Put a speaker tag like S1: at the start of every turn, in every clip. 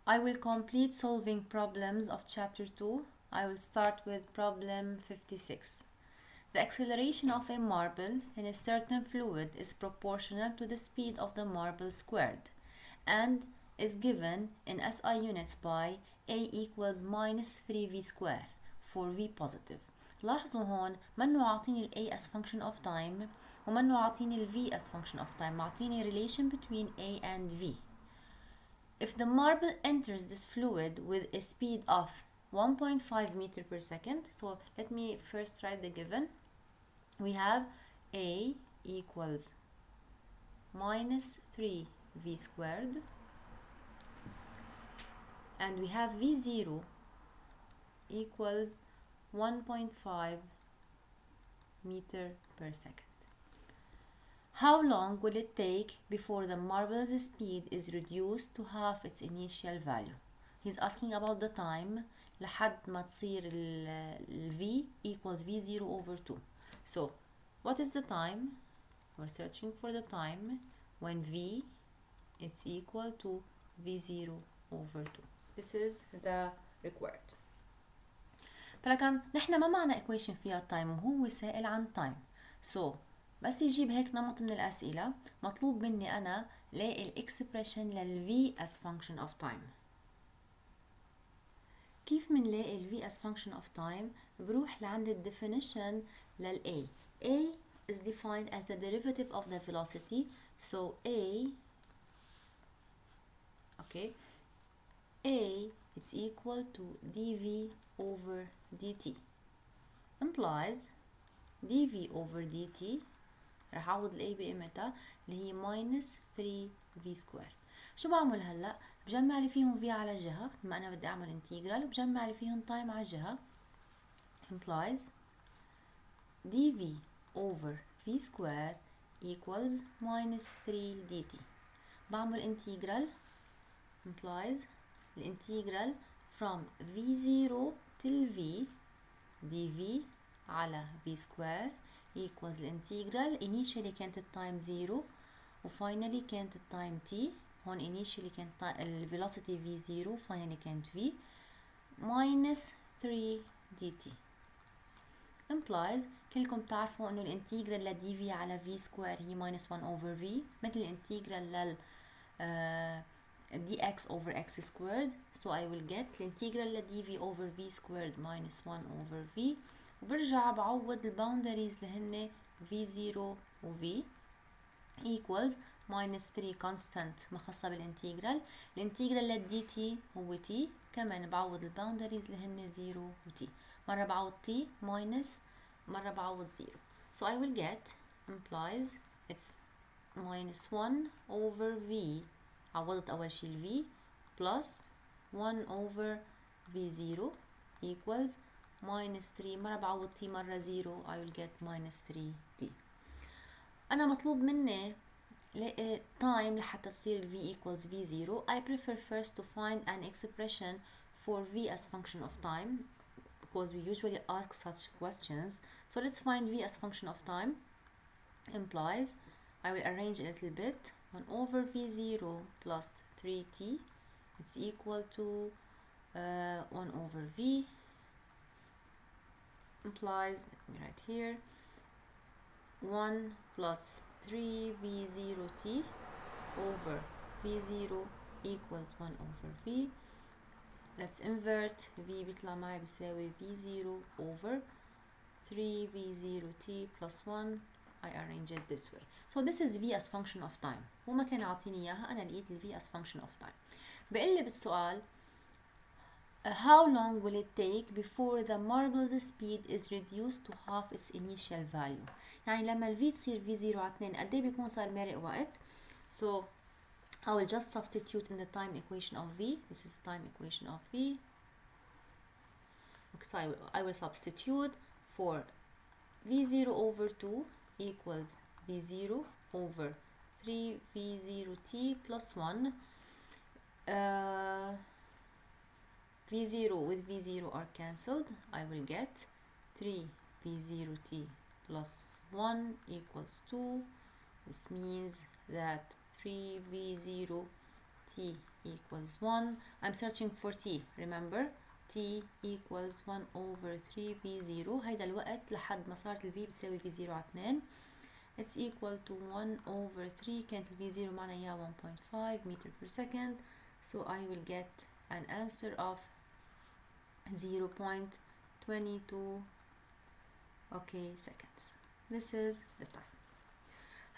S1: I will complete solving problems of chapter 2. I will start with problem 56. The acceleration of a marble in a certain fluid is proportional to the speed of the marble squared and is given in SI units by A equals minus 3V square for V positive. لاحظوا هون منه عاطيني ال A as function of time ومنه عاطيني ال V as function of time، عاطيني relation between A and V. If the marble enters this fluid with a speed of 1.5 meter per second, so let me first write the given. We have A equals minus 3V squared, and we have V0 equals 1.5 meter per second. How long will it take before the marble's speed is reduced to half its initial value? He's asking about the time لحد ما تصير ال V equals V0 over 2. So, what is the time? We're searching for the time when V is equal to V0 over 2. This is the required. فلكن نحن ما معنا equation فيها time وهو سائل عن time. So, بس يجيب هيك نمط من الأسئلة مطلوب مني أنا لاقي الإكسبريشن لل V as function of time. كيف منلاقي ال V as function of time؟ بروح لعند ال definition لل A. A is defined as the derivative of the velocity. So A it's equal to dv over dt implies dv over dt رح اعوض ال A بقيمتها اللي هي minus 3v square. شو بعمل هلا؟ بجمع لي فيهم v على جهة بما انا بدي اعمل integral وبجمع لي فيهم time على جهة implies dv over v square equals minus 3 dt. بعمل integral implies الانتجرال from v0 till v dv على v square equals الانتجرال initially كانت التايم 0 وفاينلي كانت التايم t. هون initially كانت الفيلوسيتي v0 finally كانت v minus 3 dt implies كلكم تعرفوا انه الانتجرال ل dv على v square هي minus 1 over v مثل الانتجرال لل dx over x squared. So I will get الانتجرال ل dv over v squared minus 1 over v وبرجع بعوض الباوندريز اللي هن v0 و v equals minus 3 constant مخصصة بالانتجرال. الانتجرال ل dt هو t كمان بعوض الباوندريز اللي هن 0 و t. مرة بعوض t minus مرة بعوض 0. So I will get implies it's minus 1 over v عوضت أول شي ال v plus 1 over v0 equals minus 3 مرة بعوض t مرة 0 I will get minus 3t. أنا مطلوب مني time لحتى تصير v equals v0. I prefer first to find an expression for v as function of time because we usually ask such questions. So let's find v as function of time. Implies I will arrange a little bit. 1 over v0 plus 3t it's equal to 1 over v implies, let me write here, 1 plus 3v0t over v0 equals 1 over v. Let's invert v بيطلع معي بيساوي v0 over 3v0t plus 1. I arrange it this way. So this is v as function of time. هو ما كان عاطيني اياها انا لقيت ال v as function of time. بقول لي بالسؤال how long will it take before the marble's speed is reduced to half its initial value. يعني لما ال v تصير v0 على 2 قد ايه بيكون صار مرق وقت. So I will just substitute in the time equation of v. This is the time equation of v. Okay, so I will substitute for v0 over 2 equals v0 over 3v0t plus 1. v0 with v0 are cancelled. I will get 3v0t plus 1 equals 2. This means that 3v0t equals 1. I'm searching for t. Remember t equals 1 over 3 v0. هيدا الوقت لحد ما صارت ال v بتساوي v0 على 2. It's equal to 1 over 3. كانت ال v0 معنا إياها 1.5 meter per second. So I will get an answer of 0.22 seconds. This is the time.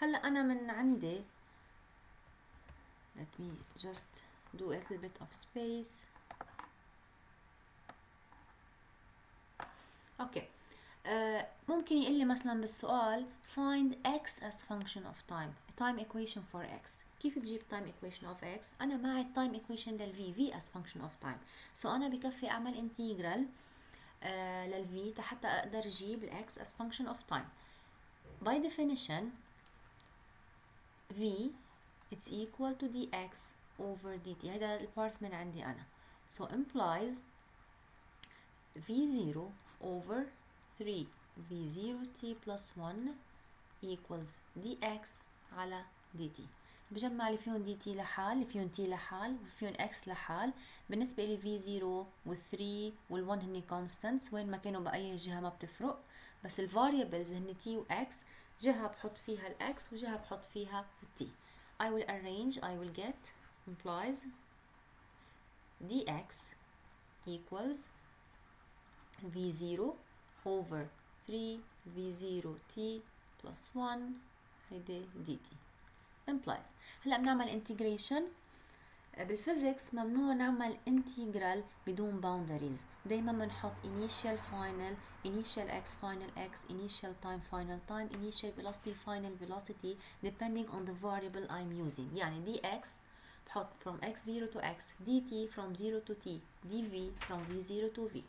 S1: هلا أنا من عندي let me just do a little bit of space. Okay. ممكن يقول لي مثلا بالسؤال find x as function of time. time equation for x. كيف بجيب time equation of x؟ أنا معي time equation لل v as function of time. So أنا بكفي أعمل integral لل v حتى أقدر أجيب ال x as function of time. By definition v it's equal to dx over dt. هذا البارت من عندي أنا. So implies v0 over 3 v0t plus 1 equals dx على dt. بجمع اللي فيهم dt لحال، اللي فيهم t لحال، اللي فيهم x لحال. بالنسبة لي v0 وال3 وال1 هني constants، وين ما كانوا بأي جهة ما بتفرق، بس ال variables هني t و x، جهة بحط فيها ال x وجهة بحط فيها ال t. I will arrange, I will get implies dx equals v0 over 3 v0t plus 1 هيدي dt implies. هلا بنعمل integration. بالفيزيكس ممنوع نعمل integral بدون boundaries. دايما بنحط initial final, initial x final x, initial time final time, initial velocity final velocity depending on the variable I'm using. يعني dx بحط from x0 to x, dt from 0 to t, dv from v0 to v.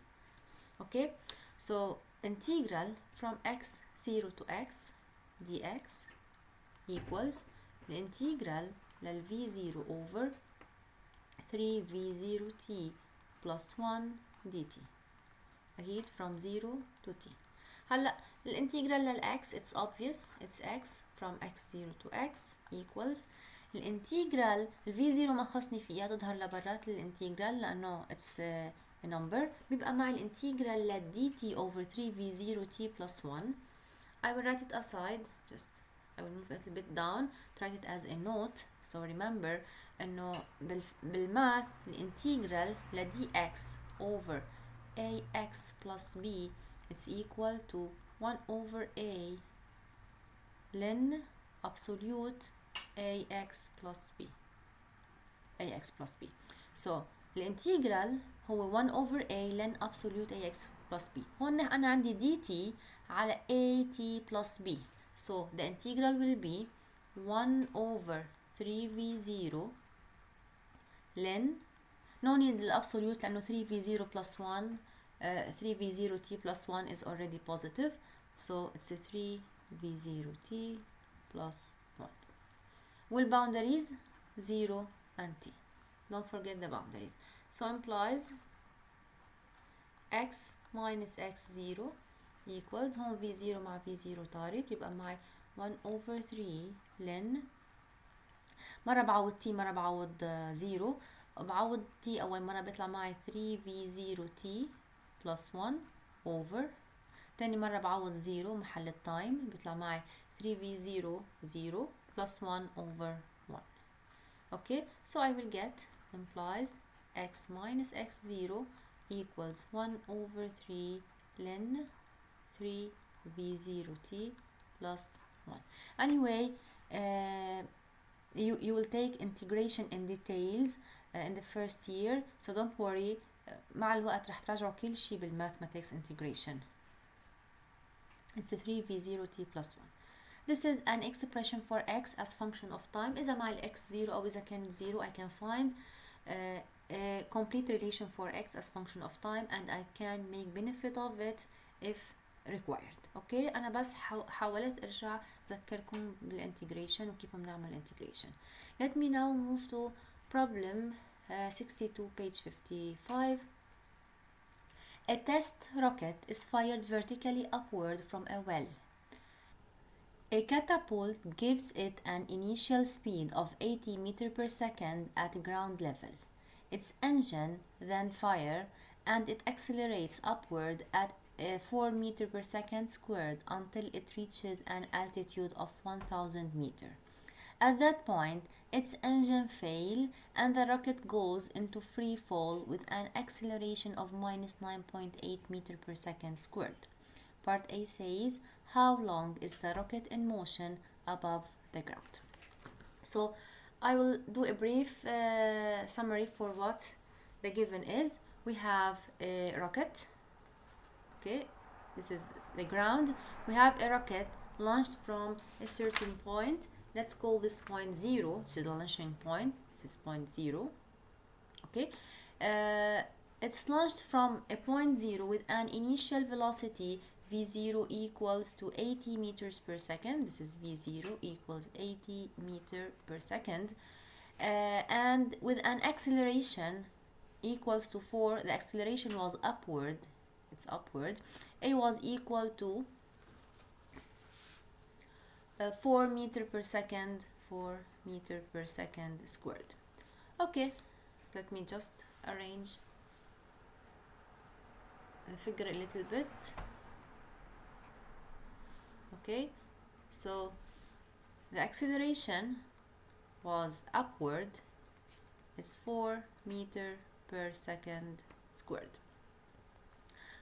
S1: Okay, so integral from x0 to x dx equals the integral لل v0 over 3 v0t plus 1 dt. أكيد from 0 to t. هلا الانتجرال لل x it's obvious, it's x from x0 to x equals الانتجرال ال v0 ما خصني فيها تظهر لبرات الانتجرال لأنه it's a number. بيبقى مع الانتجرال لل dt over 3 v0t plus 1. I will write it aside, just I will move it a little bit down to write it as a note. So remember انه بالماث الانتجرال ل dx over ax plus b it's equal to 1 over a ln absolute ax plus b. So الانتجرال هو 1 over a ln absolute ax plus b. هون أنا عندي dt على at plus b. So the integral will be 1 over 3v0 ln no need الابسوليوت لأنه 3v0 plus 1 3v0t plus 1 is already positive, so it's a 3v0t plus 1. والboundaries 0 and t. Don't forget the boundaries. So implies x minus x0 equals هون v0 مع v0 طارت يبقى معي 1 over 3 ln مرة بعوض t مرة بعوض 0 بعوض t أول مرة بيطلع معي 3v0t plus 1 over تاني مرة بعوض 0 محل التايم بيطلع معي 3v0 0 plus 1 over 1. Okay, so I will get implies x minus x0 equals 1 over 3 ln 3v0t plus 1. Anyway, you will take integration in details in the first year, so don't worry. مع الوقت رح تراجعوا كل شيء بالmathematics integration. It's a 3v0t plus 1. This is an expression for x as function of time. إذا مع ال x 0 أو إذا كانت 0 I can find a complete relation for x as function of time and I can make benefit of it if required. Okay, أنا بس حاولت أرجع أذكركم بالintegration وكيف بنعمل integration. Let me now move to problem 62 page 55. A test rocket is fired vertically upward from a well. A catapult gives it an initial speed of 80 meters per second at ground level. Its engine then fires and it accelerates upward at 4 meters per second squared until it reaches an altitude of 1000 meters. At that point, its engine fails and the rocket goes into free fall with an acceleration of minus 9.8 meters per second squared. Part A says, how long is the rocket in motion above the ground? So I will do a brief summary for what the given is. We have a rocket, okay, this is the ground. We have a rocket launched from a certain point. Let's call this point 0. This is the launching point. This is point 0. Okay. It's launched from a point 0 with an initial velocity v0 equals to 80 meters per second. This is v0 equals 80 meters per second. And with an acceleration equals to 4, the acceleration was upward. It's upward. A was equal to 4 meters per second, 4 meters per second squared. Okay, so let me just arrange the figure a little bit. Okay, so the acceleration was upward. It's 4 meters per second squared.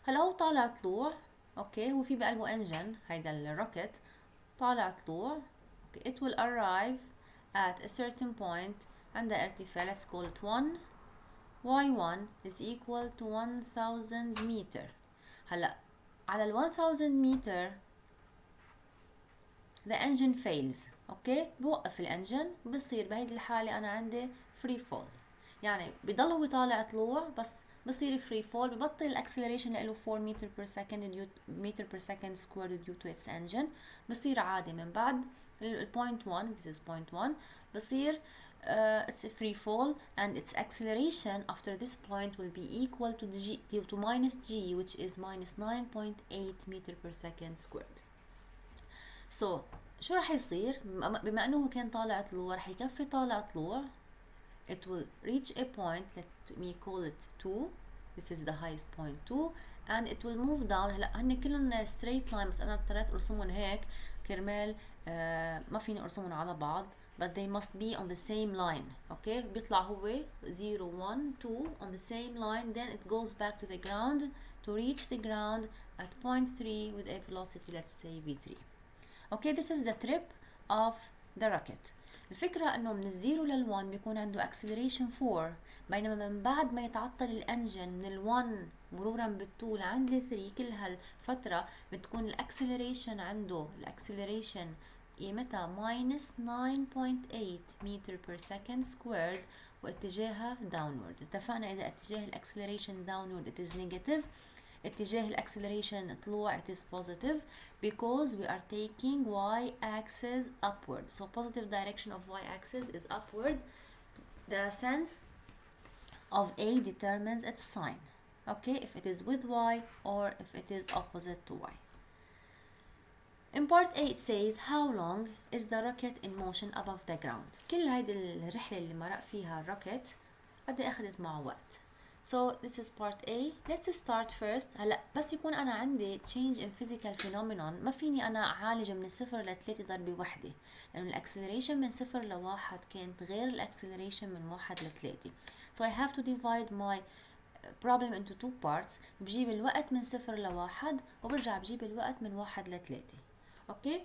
S1: هلا هو طالع طلوع. اوكي هو في بقلبه انجن، هيدا الروكت طالع طلوع. Okay, it will arrive at a certain point عند ارتفاع. Let's call it 1. y1 is equal to 1000 meter. هلا على ال 1000 meter the engine fails. اوكي بوقف الانجن، بصير بهيدي الحالة انا عندي free fall. يعني بضل هو طالع طلوع بس بصير free fall، ببطل الاكسلريشن له 4 meter per second squared due to its engine. بصير عادي من بعد point 1. This is point 1. بصير it's a free fall and its acceleration after this point will be equal to g to minus g, which is minus 9.8 meter per second squared. So شو رح يصير؟ بما انه هو كان طالع طلوع رح يكفي طالع طلوع. It will reach a point, let me call it 2. This is the highest point 2 and it will move down. هلا هن كلهم straight line بس انا اضطريت ارسمهم هيك كرمال ما فيني ارسمهم على بعض, but they must be on the same line. Okay, بيطلع هو 0 1 2 on the same line, then it goes back to the ground to reach the ground at point 3 with a velocity, let's say v3. Okay, this is the trip of the rocket. الفكرة انه من الزيرو لل1 بيكون عنده acceleration 4, بينما من بعد ما يتعطل الانجن من ال1 مرورا بال2 لعند ال3 كل هالفترة بتكون الاكسلريشن عنده الاكسلريشن قيمتها minus 9.8 meter per second squared واتجاهها downward. اتفقنا اذا اتجاه الاكسلريشن downward it is negative, اتجاه الاكسلريشن طلوع it is positive because we are taking y-axis upward. So positive direction of y-axis is upward. The sense of A determines its sign. Okay, if it is with y or if it is opposite to y. In part A it says how long is the rocket in motion above the ground. كل هيدي الرحلة اللي مرق فيها الروكت قد أخذت معه وقت. So this is part A. Let's start first. هلا بس يكون أنا عندي change in physical phenomenon ما فيني أنا أعالج من 0 ل 3 ضربة واحدة، لأنه الأكسلريشن من 0 ل 1 كانت غير الأكسلريشن من 1 ل 3. So I have to divide my problem into two parts. بجيب الوقت من 0 ل 1 وبرجع بجيب الوقت من 1 ل 3. أوكي؟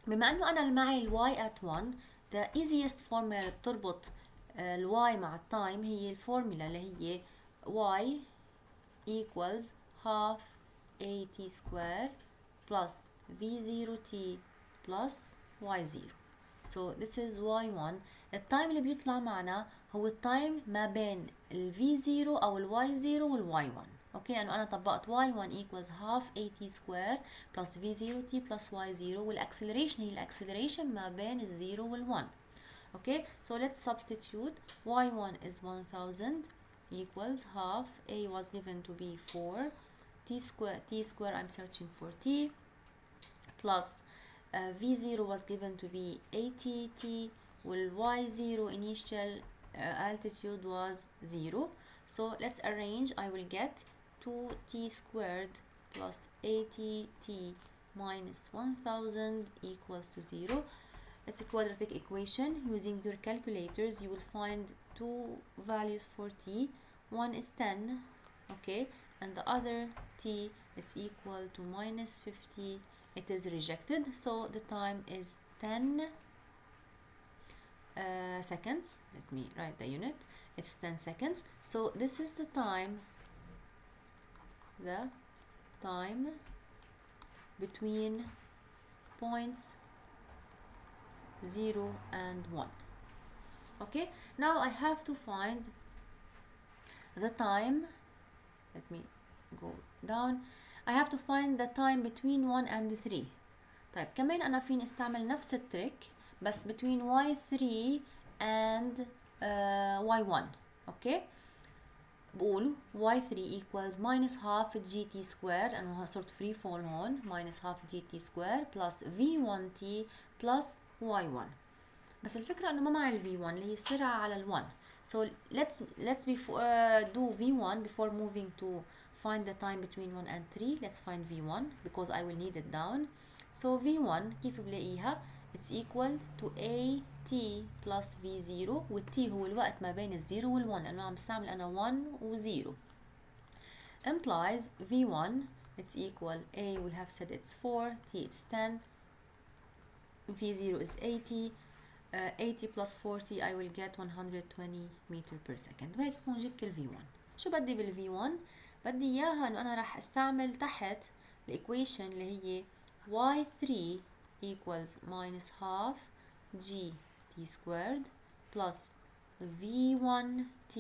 S1: بما أنه أنا اللي معي y at 1, the easiest formula اللي بتربط y مع التايم هي الفورمولا اللي هي y equals half at square plus v0t plus y0. So this is y1. التايم اللي بيطلع معنا هو التايم ما بين ال v0 أو ال y0 وال y1. اوكي انه انا طبقت y1 equals half at square plus v0t plus y0 والاكسلريشن هي الاكسلريشن ما بين ال0 وال1. Okay, so let's substitute. y1 is 1000 equals half, a was given to be 4, t square I'm searching for t, plus V0 was given to be 80t, while Y0 initial altitude was 0. So let's arrange. I will get 2t squared plus 80t minus 1000 equals to 0. It's a quadratic equation. Using your calculators, you will find two values for t. One is 10, okay, and the other t is equal to minus 50. It is rejected, so the time is 10 seconds. Let me write the unit. It's 10 seconds. So this is the time between points 0 and 1. Okay, now I have to find the time. Let me go down. I have to find the time between 1 and 3. طيب كمان أنا فيني استعمل نفس التريك بس between y3 and y1. okay, بقول y3 equals minus half gt square لأنه صرت free fall هون minus half gt square plus v1t plus y1. بس الفكرة إنه ما معي ال v1 اللي هي السرعة على ال 1. So let's do v1 before moving to find the time between 1 and 3. Let's find v1 because I will need it down. So v1 كيف بلاقيها؟ it's equal to at plus v0 والt هو الوقت ما بين ال0 وال1 لأنه عم بستعمل أنا 1 و 0 implies v1 it's equal a we have said it's 4, t it's 10, v0 is 80, 80 plus 40 I will get 120 meter per second. وهيك بكون جبت ال v1. شو بدي بال v1؟ بدي إياها إنه أنا راح استعمل تحت الإيكويشن اللي هي y3 equals minus half gt squared plus v1t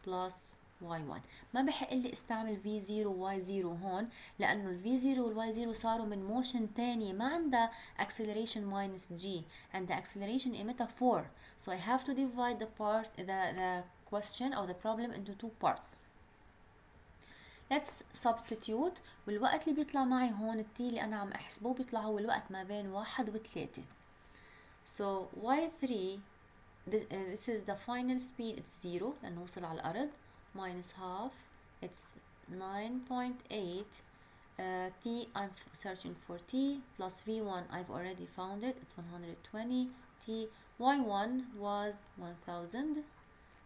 S1: plus y1. ما بحق لي استعمل v0 y0 هون لأنه ال v0 وال y0 صاروا من موشن تانية ما عندها acceleration minus g and the acceleration قيمتها 4. So I have to divide the question or the problem into two parts. Let's substitute. والوقت اللي بيطلع معي هون التي اللي أنا عم أحسبه بيطلع هو الوقت ما بين 1 و 3. So y3 this is the final speed it's 0 لأنه وصل على الأرض minus half it's 9.8 t I'm searching for t plus v1 I've already found it it's 120 t y1 was 1000.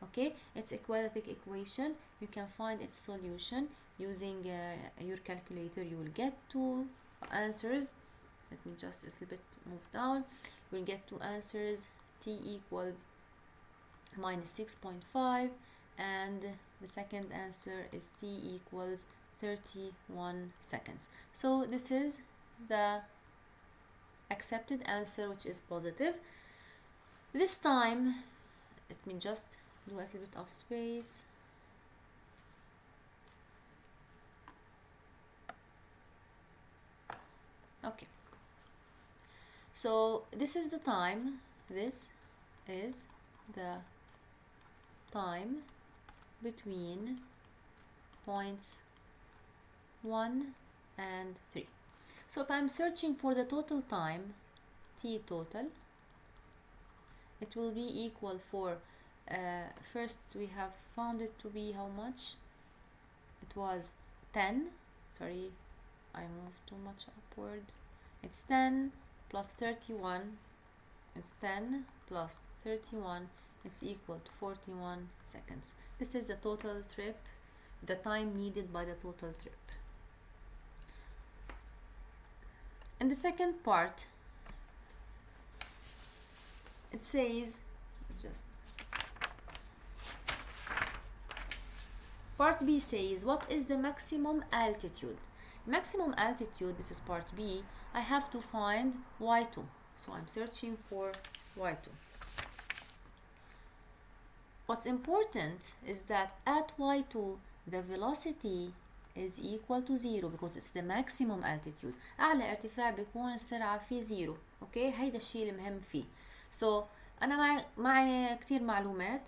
S1: Okay, it's a quadratic equation. You can find its solution using your calculator. You will get two answers. Let me just a little bit move down. You will get two answers. T equals minus 6.5 and the second answer is t equals 31 seconds. So this is the accepted answer, which is positive. This time, let me just do a little bit of space. Okay, so this is the time. This is the time between points 1 and 3. So if I'm searching for the total time, t total, it will be equal for first we have found it to be how much? It was 10. Sorry, I moved too much upward. It's 10 plus 31. It's 10 plus 31. It's equal to 41 seconds. This is the total trip, the time needed by the total trip. In the second part, it says, part B says, what is the maximum altitude? Maximum altitude, this is part B, I have to find y2. So I'm searching for y2. What's important is that at y2, the velocity is equal to 0 because it's the maximum altitude. أعلى ارتفاع بيكون السرعة فيه 0. أوكي، هيدا الشيء المهم فيه. So أنا معي كتير معلومات.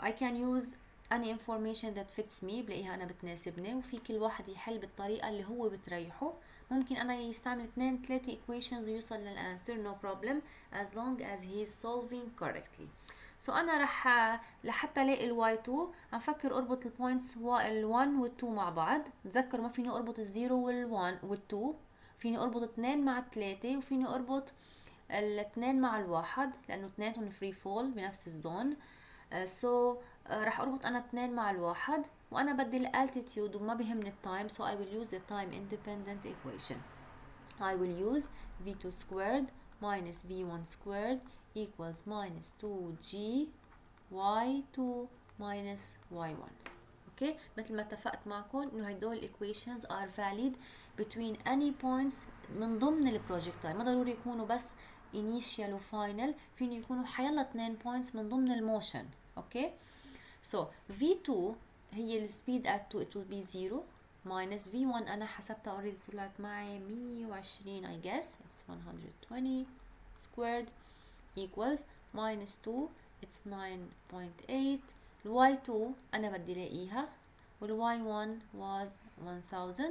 S1: I can use any information that fits me بلاقيها أنا بتناسبني، وفي كل واحد يحل بالطريقة اللي هو بتريحه. ممكن أنا يستعمل 2-3 equations ويوصل للأنسر no problem as long as he is solving correctly. so أنا رح لحتى الاقي ال y2 عم فكر اربط البوينتس ال 1 وال 2 مع بعض. تذكروا ما فيني اربط ال 0 وال 1 وال 2، فيني اربط 2 مع 3 وفيني اربط الاثنين مع الواحد لانه اثنينهم فري فول بنفس الزون. راح اربط انا 2 مع الواحد، وانا بدي الالتيتيود وما بيهمني التايم. so I will use the time independent equation. I will use v2 squared minus v1 squared equals minus 2g y2 minus y1. اوكي، مثل ما اتفقت معكم انه هدول equations are valid between any points من ضمن البروجكتايل، ما ضروري يكونوا بس initial و final، فيني يكونوا حيلا 2 points من ضمن الموشن. اوكي، so v2 هي السبيد at 2 it will be 0 minus v1 انا حسبتها already طلعت معي 120 I guess it's 120 squared equals minus 2 it's 9.8. y2 انا بدي لاقيها y1 was 1000.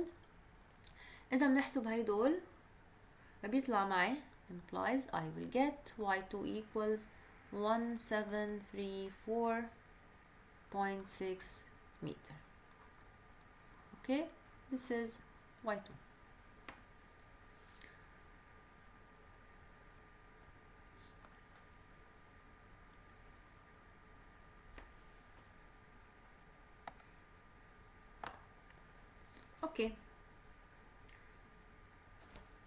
S1: اذا بنحسب هيدول بيطلع معي implies I will get y2 equals 1734.6 meter. Okay, this is y2. Okay,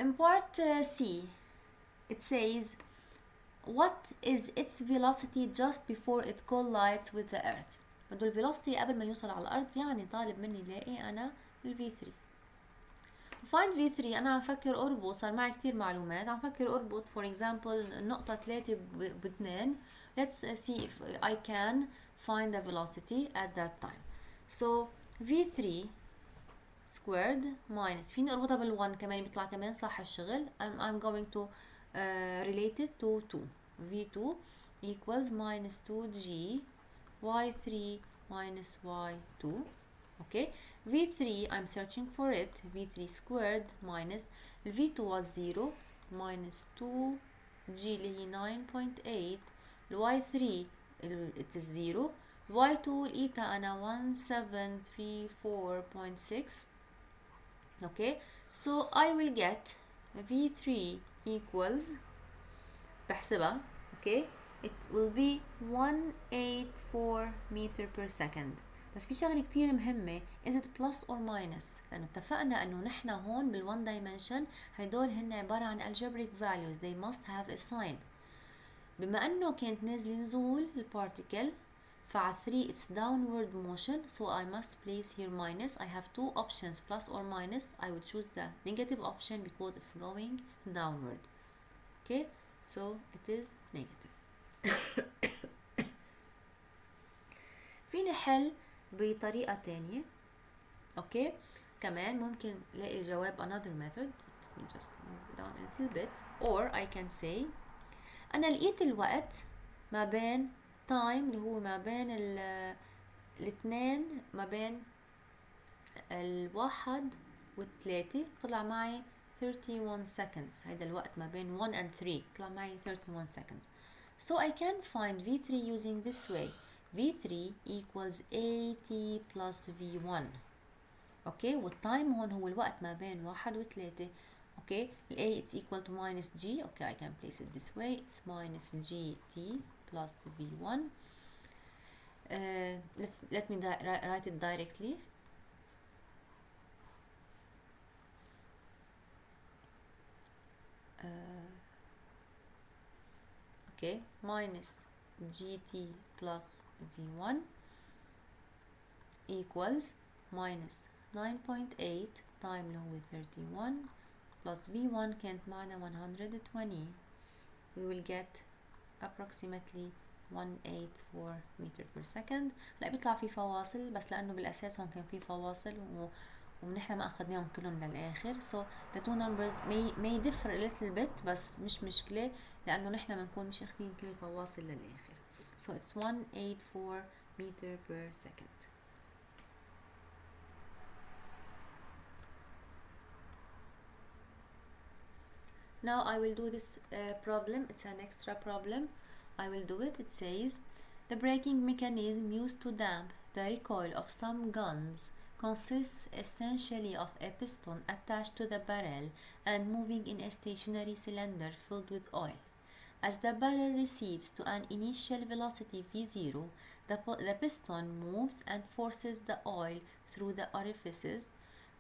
S1: in part C it says what is its velocity just before it collides with the earth. بده الفيلوسيتي قبل ما يوصل على الارض، يعني طالب مني لاقي انا ال v3. find v3 انا عم فكر اربط، صار معي كتير معلومات، عم فكر اربط for example النقطة 3 ب2. let's see if I can find the velocity at that time. so v3 squared minus فيني اربطها بال1 كمان بيطلع كمان صح الشغل. I'm going to relate it to 2. v2 equals minus 2g y3 minus y2. okay, v3 I'm searching for it. v3 squared minus v2 was 0 minus 2g اللي هي 9.8 y3 it is 0 y2 لقيتها انا 1734.6. okay, so I will get v3 equals بحسبها okay it will be 184 meter per second. بس في شغله كتير مهمه is it plus or minus، لانه اتفقنا انه نحن هون بال1 dimension هيدول هن عباره عن algebraic values they must have a sign. بما انه كانت نازله نزول البارتيكل فعلى 3 it's downward motion so I must place here minus. I have two options plus or minus. I would choose the negative option because it's going downward. okay, so it is negative. فيني حل بطريقة تانية. اوكي، كمان ممكن لاقي الجواب another method. just move down a little bit or I can say انا لقيت الوقت ما بين time اللي هو ما بين الاثنين، ما بين الواحد والثلاثة طلع معي 31 seconds. هيدا الوقت ما بين 1 and 3 طلع معي 31 seconds. so I can find v3 using this way. v3 equals at plus v1. اوكي، والتايم هون هو الوقت ما بين 1 و 3. اوكي، ال a it's equal to minus g. okay, I can place it this way. it's minus gt plus v1. let me write it directly. okay, minus gt plus v1 equals minus 9.8 time اللي هو 31 plus v1 كانت معنا 120. we will get approximately 184 meter per second. لا بيطلع في فواصل بس لانه بالاساس هون كان في فواصل ونحن ما اخذناهم كلهم للاخر. so the two numbers may differ a little bit بس مش مشكله لانه نحن بنكون مش اخذين كل الفواصل للاخر. so it's 184 meter per second. Now I will do this problem. It's an extra problem. I will do it. It says the braking mechanism used to damp the recoil of some guns consists essentially of a piston attached to the barrel and moving in a stationary cylinder filled with oil. As the barrel recedes to an initial velocity v0, the piston moves and forces the oil through the orifices,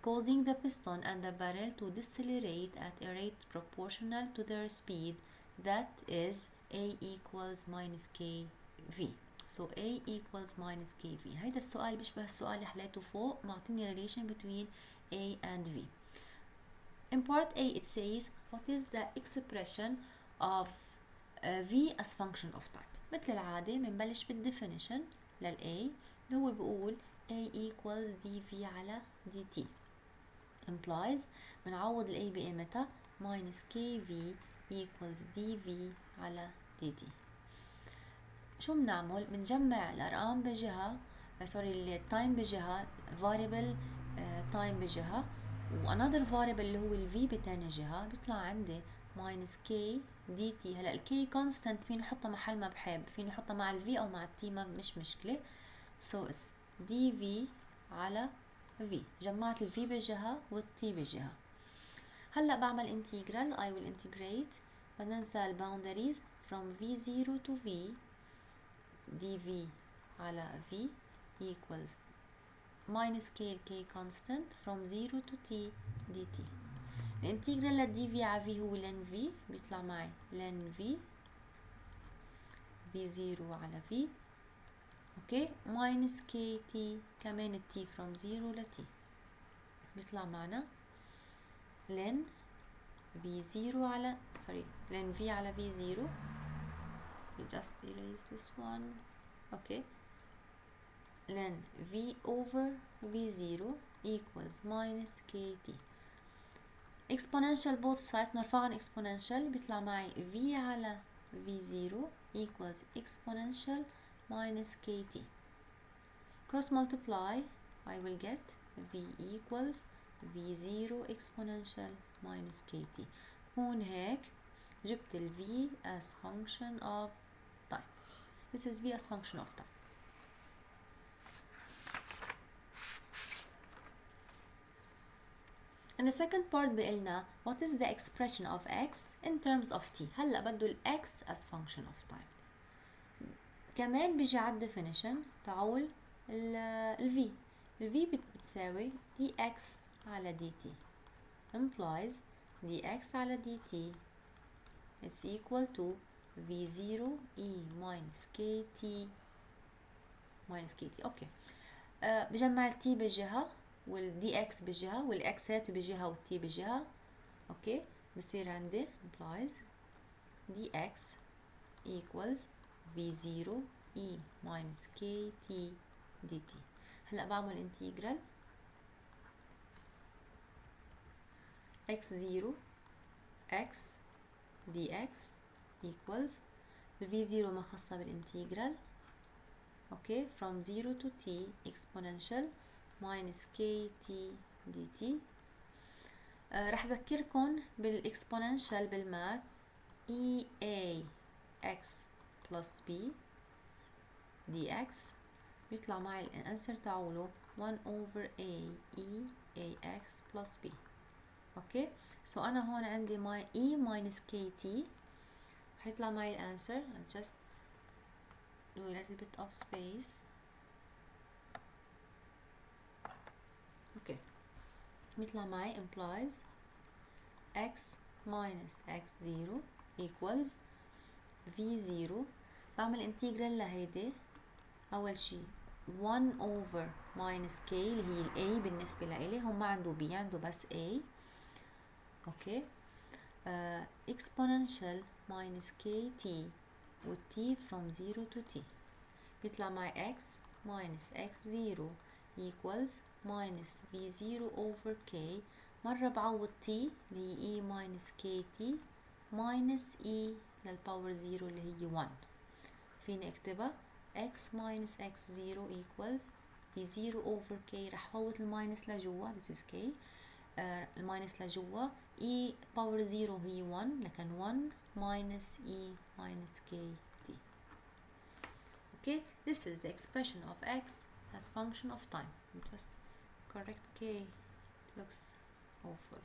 S1: causing the piston and the barrel to decelerate at a rate proportional to their speed, that is A equals minus kV. So A equals minus kV. هيدا السؤال بيشبه السؤال اللي حليته فوق، معطيني relation between A and V. In part A it says what is the expression of V as function of time. مثل العادة بنبلش بالديفينيشن لل A اللي هو بيقول A equals dV على dt. implies بنعوض ال A بقيمتها minus kV equals dV على dt. شو بنعمل؟ بنجمع الأرقام بجهة التايم بجهة variable time بجهة و another variable اللي هو ال V بتاني جهة، بيطلع عندي minus k dt. هلا ال k constant فيني احطها محل ما بحب، فيني احطها مع ال V أو مع ال t مش مشكلة. so it's dV على V. جمعت ال V بجهة وال t بجهة. هلا بعمل integral. I will integrate. بدنا ننسى ال boundaries from V0 to V dV على V equals minus k ال k constant from 0 to t dt. الانتجرال لل dV على V هو ln V، بيطلع معي ln V V0 على V اوكي minus kt كمان t from 0 ل t، بيطلع معنا ln V0 على ln V على V0. we just erase this one. okay ln V over V0 equals minus kt. exponential both sides نرفعهم exponential، بيطلع معي V على V0 equals exponential minus kt. cross multiply I will get V equals V0 exponential minus kt. هون هيك جبت ال V as function of time. This is V as function of time. In the second part بقلنا what is the expression of x in terms of t. هلا بده ال x as function of time. كمان بيجي على definition تعول ال v. ال v بتساوي dx على dt implies dx على dt is equal to v0 e minus kt minus kt. اوكي بجمع ال t بجهة وال dx بجهة وال xات بجهة وال t بجهة. اوكي بصير عندي implies dx equals v0 e minus kt dt. هلا بعمل integral x0 x dx equals v0 ما خاصة بالانتجرال اوكي from 0 to t exponential minus kt dt. رح أذكركم بالاكسبوننشال بالماث ea x plus b dx بيطلع معي الانسر تاعوله 1 over a e ax plus b. اوكي so انا هون عندي my e minus kt حيطلع معي الانسر. I'll just do a little bit of space. اوكي بيطلع معي implies x minus x0 equals v0. بعمل انتجرال لهيدي اول شي 1 over minus k اللي هي ال a بالنسبة لإلي، هون ما عنده b عنده بس a. اوكي exponential minus kt و t from 0 to t بيطلع معي x minus x0 equals minus v0 over k. مرة بعوض t اللي هي e minus kt minus e للباور 0 اللي هي 1. فيني اكتبها x minus x0 equals v0 over k. رح فوت الماينس لجوا، this is k. الماينس لجوا، e power 0 هي 1، لكن 1 minus e minus k t. Okay, this is the expression of x as function of time. Just correct k, it looks awful.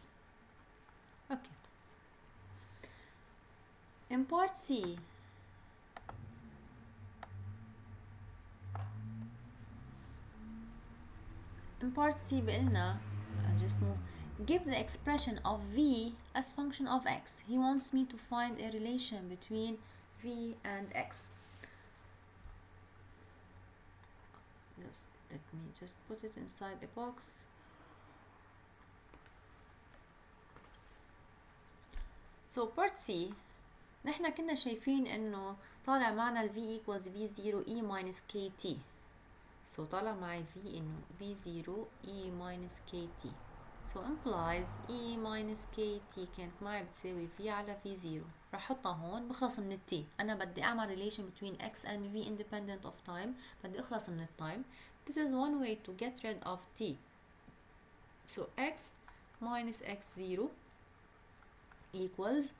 S1: Okay. In part C, بقلنا just move. Give the expression of v as function of x. He wants me to find a relation between v and x. Let me just put it inside the box. So part C, نحن كنا شايفين انه طالع معنا ال v equals v0 e minus kt. So طالع معي v انه v0 e minus kt. So implies e minus kt كانت معي بتساوي v على v0. رح احطها هون، بخلص من الت. انا بدي اعمل relation between x and v independent of time. بدي اخلص من التايم. This is one way to get rid of t. So x minus x0 equals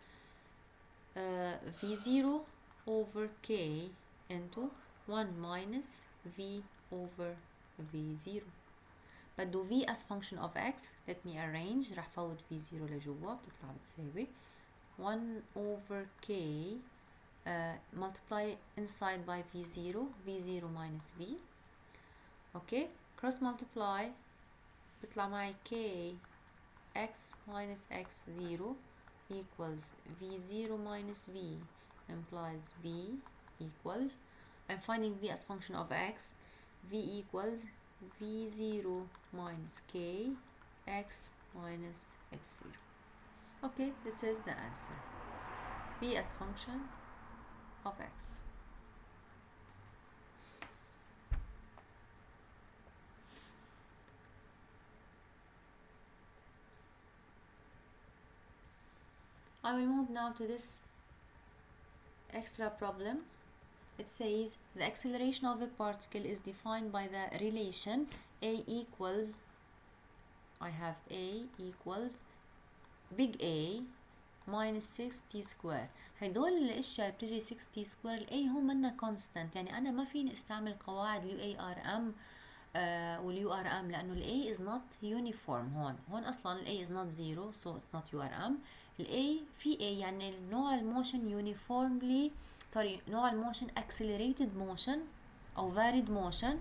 S1: v0 over k into 1 minus v over v0. بدو v as function of x. Let me arrange. رح فوت v0 لجوا، بتطلع بتساوي 1 over k multiply inside by v0 minus v. Okay, cross multiply بيطلع معي k x minus x0 equals v0 minus v implies v equals, I'm finding v as function of x, v equals v0 minus k x minus x0. Okay, this is the answer. V as function of x. I will move now to this extra problem. It says the acceleration of a particle is defined by the relation a equals, I have a equals big A minus 6t square. هدول الاشياء اللي بتجي 6t square ال A هو منا constant، يعني انا ما فيني استعمل قواعد اليو اي ار ام واليو ار ام لانه ال A is not uniform. هون اصلا ال A is not zero so it's not URM. ال A في A يعني نوع الموشن uniformly نوع الموشن accelerated motion او varied motion،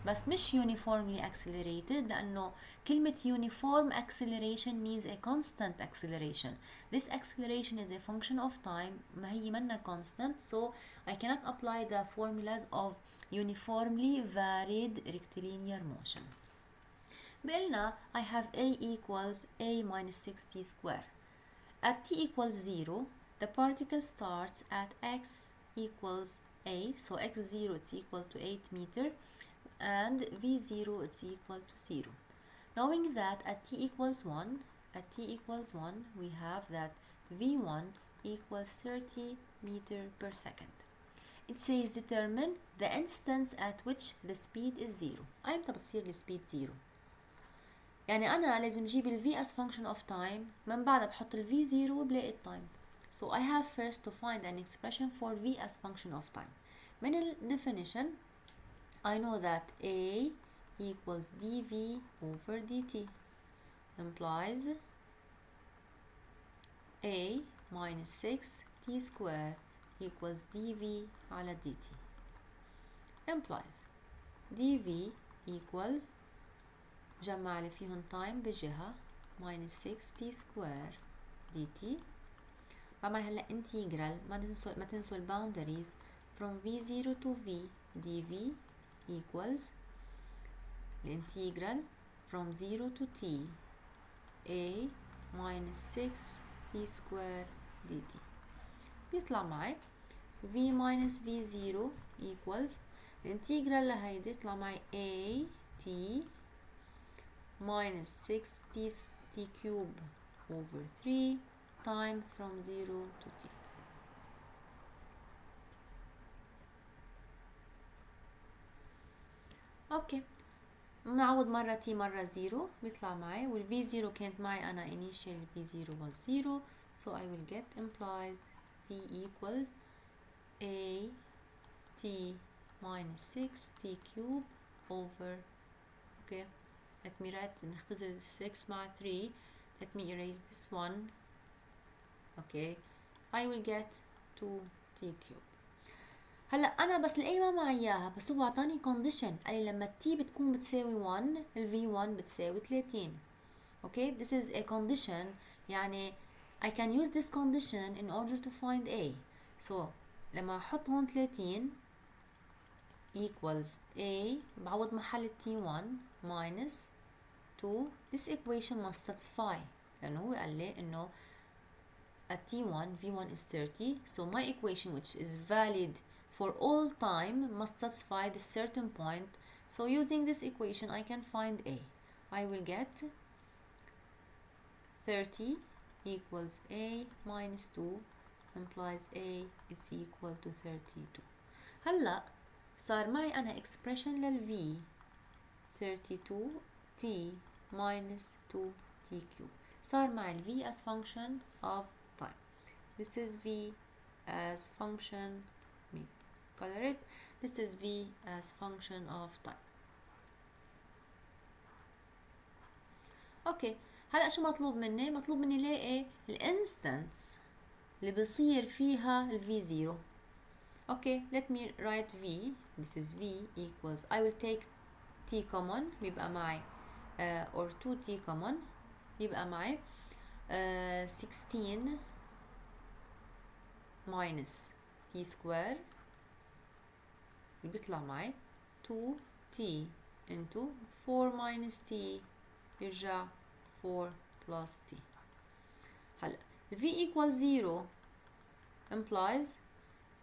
S1: بس مش uniformly accelerated لأنه كلمة uniform acceleration means a constant acceleration. This acceleration is a function of time، ما هي منا constant, so I cannot apply the formulas of uniformly varied rectilinear motion. بقلنا I have A equals A minus 6t square. At t equals 0, the particle starts at x equals 8, so x0 is equal to 8 meter, and v0 is equal to 0. Knowing that at t equals 1, we have that v1 equals 30 meter per second. It says determine the instance at which the speed is 0. أيمتى بتصير السبيد 0؟ يعني أنا لازم أجيب ال v as function of time، من بعدها بحط ال v0 وبلاقي التايم. So I have first to find an expression for v as function of time. من ال definition I know that A equals dv over dt implies A minus 6t square equals dv على dt implies dv equals جمع لي فيهم time بجهة minus 6t square dt. بعمل هلا integral، ما تنسوا ال boundaries from v0 to v dv equals the integral from 0 to t a minus 6t square dt. بيطلع معي v minus v0 equals الانتجرال لهيدي يطلع معي a t minus 6t cube over 3 time from 0 to t. اوكي بنعوض مرة t مرة 0 بيطلع معي وال v0 كانت معي أنا initial v0 was 0 so I will get implies v equals a t minus 6 t cube over okay let me write نختزل 6 مع 3 let me erase this one okay I will get 2t cube. هلا انا بس لاقي ما معي اياها بس هو اعطاني condition قال لي لما t بتكون بتساوي 1 ال v1 بتساوي 30 okay this is a condition يعني I can use this condition in order to find a so لما احط هون 30 equals a بعوض محل t1 minus 2 this equation must satisfy لأنه هو قال لي إنه at t1 v1 is 30 so my equation which is valid for all time must satisfy this certain point so using this equation I can find a I will get 30 equals a minus 2 implies a is equal to 32 هلا صار معي أنا expression لل v 32 t minus 2 t cube صار معي ال v as function of time this is v as function me color it this is v as function of time اوكي هلا شو مطلوب مني مطلوب مني لاقي الانستنس اللي بصير فيها ال v0 okay let me write v this is v equals I will take t common بيبقى معي or 2t common يبقى معي 16 minus t square بيطلع معي 2t into 4 minus t يرجع 4 plus t هلا v equals 0 implies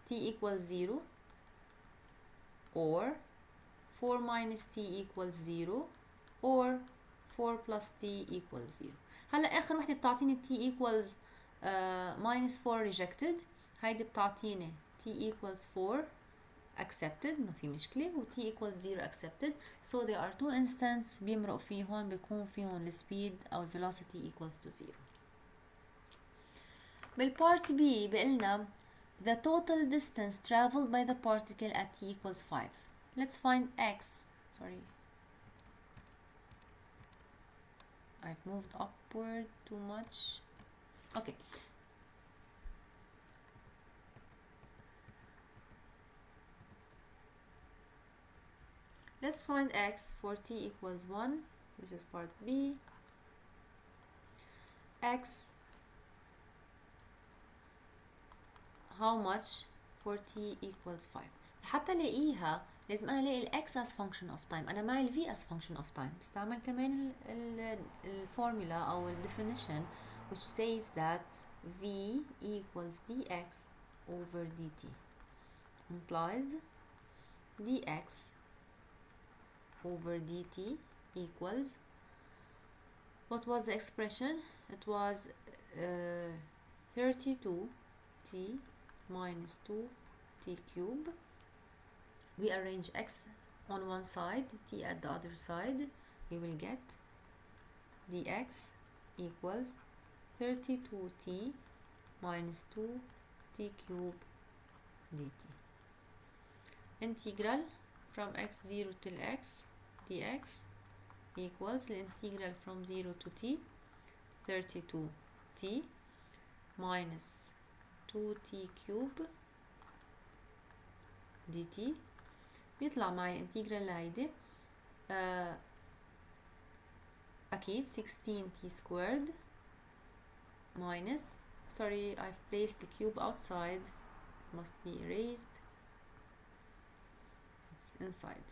S1: t equals 0 or 4 minus t equals 0 or 4 plus t equals 0 هلا اخر وحده بتعطيني t equals minus 4 rejected هيدي بتعطيني t equals 4 accepted ما في مشكله و t equals 0 accepted so there are two instances بيمرق فيهم بيكون فيهم السبيد او velocity equals to 0 بالبارت B بقلنا the total distance traveled by the particle at t equals 5 let's find x sorry I've moved upward too much okay let's find x for t equals 1 this is part B x how much for t equals 5 حتى الاقيها لازم انا الاقي الاكس as function of time انا معي الفي as function of time بستعمل كمان الفورمولا او definition which says that v equals dx over dt implies dx over dt equals what was the expression it was 32t minus 2t cube we arrange x on one side t at the other side we will get dx equals 32t minus 2t cube dt integral from x0 till x dx equals the integral from 0 to t 32t minus 2t cube dt بيطلع معي الانتجرال لهيدي أكيد 16t squared minus sorry I've placed the cube outside must be erased it's inside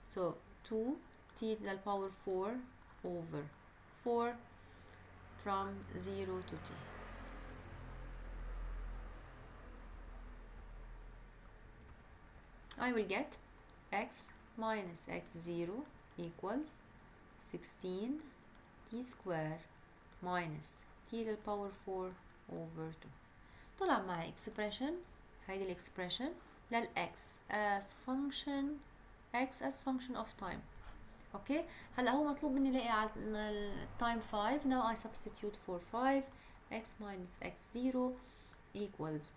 S1: so 2t to the power 4 over 4 from 0 to t I will get x minus x0 equals 16 t square minus t to the power 4 over 2 طلع معي expression هيدي الexpression للx as function of time. اوكي هلا هو مطلوب مني الاقي على التايم 5. now I substitute for 5. x minus x0 equals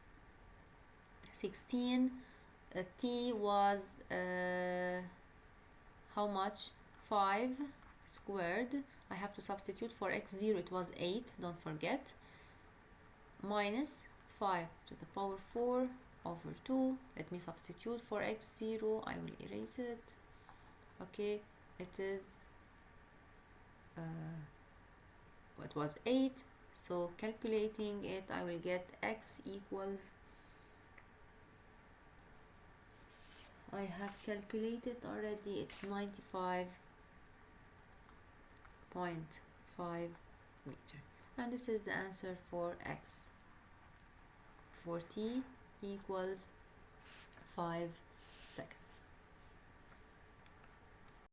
S1: 16. t was how much? 5 squared. I have to substitute for x0, it was 8, don't forget, minus 5 to the power 4 over 2. Let me substitute for x0, I will erase it. Okay, it is it was 8, so calculating it I will get x equals, I have calculated already, it's 95.5 meter, and this is the answer for x. For t equals 5